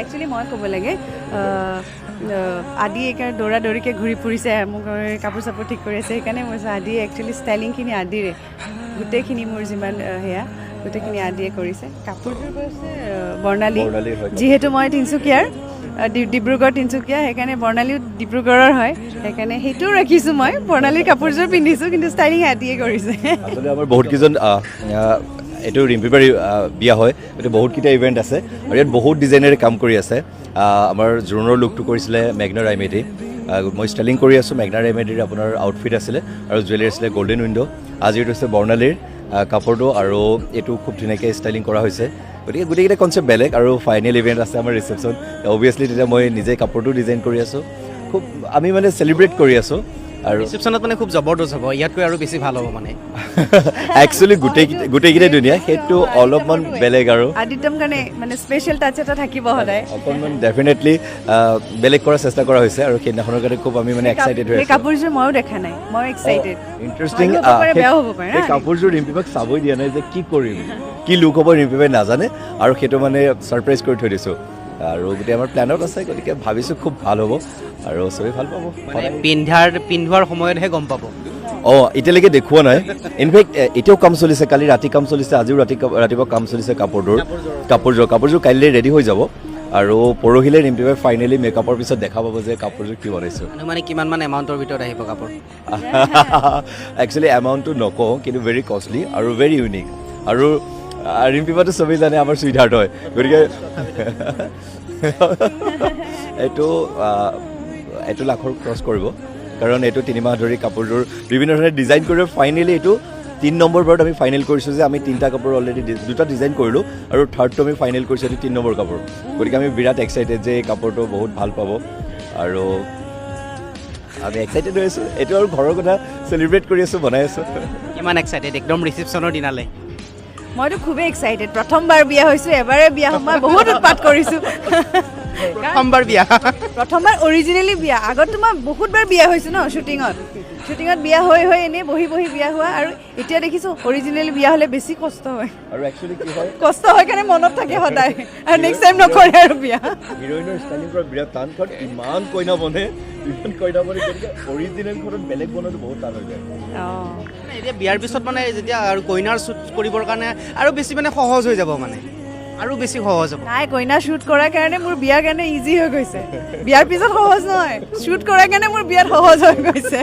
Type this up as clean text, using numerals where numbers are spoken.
actually মই ক'ব লাগে আদি একে দৌৰা দৌৰিকৈ ঘূৰি ফুৰিছে মোক কাপোৰ চাপোৰ ঠিক কৰি আছে সেইকাৰণে মই আদি একচুৱেলি ষ্টাইলিংখিনি আদিৰে গোটেইখিনি মোৰ যিমান সেয়া গোটেইখিনি আদিয়ে কৰিছে কাপোৰযোৰ কৈছে বৰ্ণালী যিহেতু মই তিনিচুকীয়াৰ ডিব্ৰুগড় তিনিচুকীয়া সেইকাৰণে বৰ্ণালীও ডিব্ৰুগড়ৰ হয় সেইকাৰণে সেইটোও ৰাখিছোঁ মই বৰ্ণালীৰ কাপোৰযোৰ পিন্ধিছোঁ কিন্তু ষ্টাইলিং আদিয়ে কৰিছে আচলতে আমাৰ বহুতকেইজন এইটো ৰিম্পিবাৰ বিয়া হয় গতিকে বহুতকেইটা ইভেণ্ট আছে আৰু ইয়াত বহুত ডিজাইনাৰে কাম কৰি আছে আমাৰ জোৰোণৰ লুকটো কৰিছিলে মেঘনা ৰাইমেডি মই ষ্টাইলিং কৰি আছোঁ মেঘনা ৰাইমেডিৰ আপোনাৰ আউটফিট আছিলে আৰু জুৱেলাৰী আছিলে গল্ডেন উইণ্ড' আজি এইটো হৈছে বৰ্ণালীৰ কাপোৰটো আৰু এইটো খুব ধুনীয়াকৈ ষ্টাইলিং কৰা হৈছে গতিকে গোটেইকেইটা কনচেপ্ট বেলেগ আৰু ফাইনেল ইভেণ্ট আছে আমাৰ ৰিচেপশ্যন অভিয়াছলি তেতিয়া মই নিজে কাপোৰটো ডিজাইন কৰি আছোঁ খুব আমি মানে চেলিব্ৰেট কৰি আছোঁ আৰু ৰিচেপশ্যনত মানে খুব জবৰদস্ত হ'ব ইয়াতকৈ আৰু বেছি ভাল হ'ব মানে একচুৱেলি গোটেইকেইটাই ধুনীয়া সেইটো অলপমান বেলেগ আৰু আদিত্যম কাৰণে মানে স্পেচিয়েল টাচ এটা থাকিব সদায় অকণমান ডেফিনেটলি বেলেগ কৰাৰ চেষ্টা কৰা হৈছে আৰু সেইদিনাখনৰ কাৰণে খুব আমি মানে এক্সাইটেড হৈ আছোঁ কাপোৰযোৰ ময়ো দেখা নাই মই এক্সাইটেড ইণ্টাৰেষ্টিং বেয়াও হ'ব পাৰে এই কাপোৰযোৰ ৰিম্পিবাক চাবই দিয়া নাই যে কি কৰিম কি লুক হ'ব ৰিম্পিবাই নাজানে আৰু সেইটো মানে ছাৰপ্ৰাইজ কৰি থৈ দিছোঁ আৰু গোটেই আমাৰ প্লেনত আছে গতিকে ভাবিছোঁ খুব ভাল হ'ব আৰু চবেই ভাল পাব পিন্ধোৱাৰ সময়তহে গম পাব এতিয়ালৈকে দেখুওৱা নাই ইনফেক্ট এতিয়াও কাম চলিছে কালি ৰাতি কাম চলিছে আজিও ৰাতিপুৱা কাম চলিছে কাপোৰযোৰ কাইলৈ ৰেডি হৈ যাব আৰু পৰহিলৈ ৰিম্পিবাই ফাইনেলি মেকআপৰ পিছত দেখা পাব যে কাপোৰযোৰ কি বনাইছোঁ মানে কিমান মান এমাউণ্টৰ ভিতৰত আহিব কাপোৰ একচুৱেলি এমাউণ্টটো নকওঁ কিন্তু ভেৰি কষ্টলি আৰু ভেৰি ইউনিক আৰু ৰিম্পিবাটো চবেই জানে আমাৰ চুইটহাৰ্ট হয় গতিকে এইটো লাখৰ ক্ৰছ কৰিব কাৰণ এইটো 3 মাহ ধৰি কাপোৰযোৰ বিভিন্ন ধৰণে ডিজাইন কৰি ফাইনেলি এইটো 3 নম্বৰ বাৰত আমি ফাইনেল কৰিছোঁ যে আমি 3টা কাপোৰ অলৰেডি 2টা ডিজাইন কৰিলোঁ আৰু 3rdটো আমি ফাইনেল কৰিছোঁ এইটো 3 নম্বৰ কাপোৰ গতিকে আমি বিৰাট এক্সাইটেড যে এই কাপোৰটো বহুত ভাল পাব আৰু আমি এক্সাইটেড হৈ আছোঁ এইটো আৰু ঘৰৰ কথা চেলিব্ৰেট কৰি আছোঁ বনাই আছোঁ কিমান এক্সাইটেড একদম ৰিচেপশ্যনৰ দিনালৈ মইতো খুবেই এক্সাইটেড প্ৰথমবাৰ বিয়া হৈছোঁ এবাৰে বিয়া মই বহুত উৎপাত কৰিছোঁ প্ৰথমবাৰ অৰিজিনেলি বিয়া আগততো মই বহুতবাৰ বিয়া হৈছোঁ ন শ্বুটিঙত বিয়া হৈ এনেই বহি বিয়া হোৱা আৰু এতিয়া দেখিছোঁ অৰিজিনেলি বিয়া হ'লে বেছি কষ্ট হয় আৰু একচুৱেলি কি হয় কষ্ট হয় কাৰণে মনত থাকে সদায় আৰু নেক্সট টাইম নকৰে আৰু বিয়া হিৰ'ইনৰ ষ্টাইলিং কৰা বিৰাট টান কাৰণ ইমান কইনা বনে গতিকে অৰিজিনেলখনত বেলেগ বনোৱাটো বহুত টান হৈ যায় এতিয়া বিয়াৰ পিছত মানে যেতিয়া আৰু কইনাৰ শ্বুট কৰিবৰ কাৰণে আৰু বেছি মানে সহজ হৈ যাব মানে আৰু বেছি সহজ হ'ব নাই কইনা শ্বুট কৰাৰ কাৰণে মোৰ বিয়াৰ কাৰণে ইজি হৈ গৈছে বিয়াৰ পিছত সহজ নহয় শ্বুট কৰাৰ কাৰণে মোৰ বিয়াত সহজ হৈ গৈছে